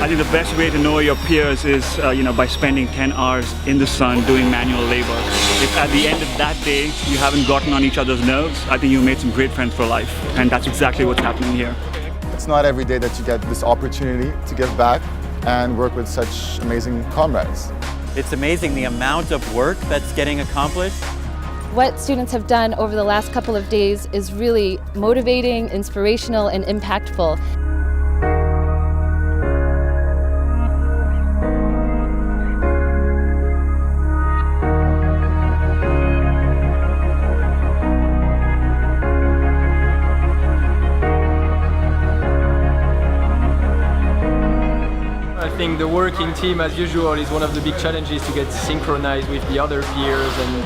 I think the best way to know your peers is by spending 10 hours in the sun doing manual labor. If at the end of that day you haven't gotten on each other's nerves, I think you made some great friends for life, and that's exactly what's happening here. It's not every day that you get this opportunity to give back and work with such amazing comrades. It's amazing the amount of work that's getting accomplished. What students have done over the last couple of days is really motivating, inspirational, and impactful. I think the working team, as usual, is one of the big challenges to get synchronized with the other peers, and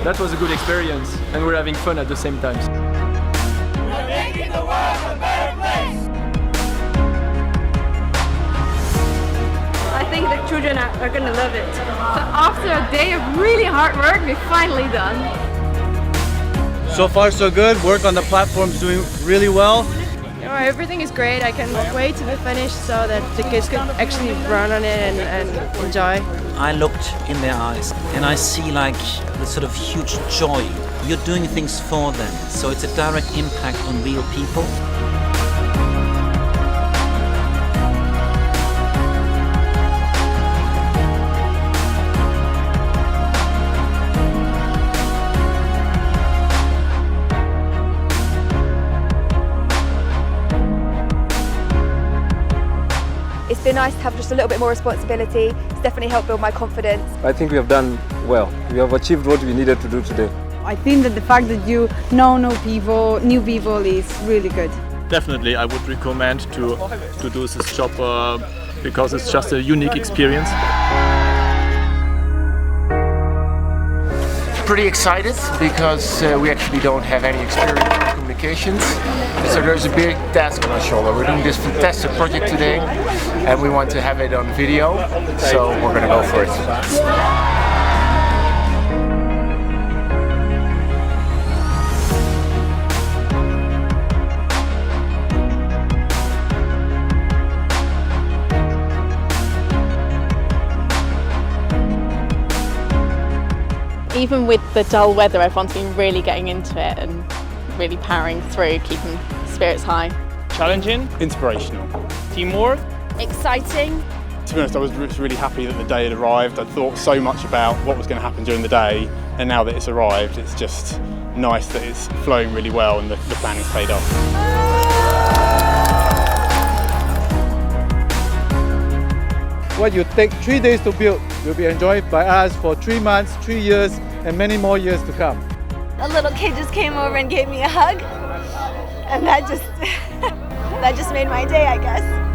that was a good experience, and we're having fun at the same time. We're making the world a better place! I think the children are going to love it. So after a day of really hard work, we're finally done. So far so good, work on the platform's doing really well. Everything is great. I can wait to be finished so that the kids can actually run on it and enjoy. I looked in their eyes and I see like this sort of huge joy. You're doing things for them, so it's a direct impact on real people. It's been nice to have just a little bit more responsibility. It's definitely helped build my confidence. I think we have done well. We have achieved what we needed to do today. I think that the fact that you know new people is really good. Definitely, I would recommend to do this job because it's just a unique experience. Pretty excited because we actually don't have any experience in communications, so there's a big task on our shoulder. We're doing this fantastic project today and we want to have it on video, so we're going to go for it. Even with the dull weather, everyone's been really getting into it and really powering through, keeping spirits high. Challenging, inspirational, teamwork, exciting. To be honest, I was really happy that the day had arrived. I'd thought so much about what was going to happen during the day, and now that it's arrived, it's just nice that it's flowing really well and the planning's paid off. What you take 3 days to build will be enjoyed by us for 3 months, 3 years, and many more years to come. A little kid just came over and gave me a hug, and that just made my day, I guess.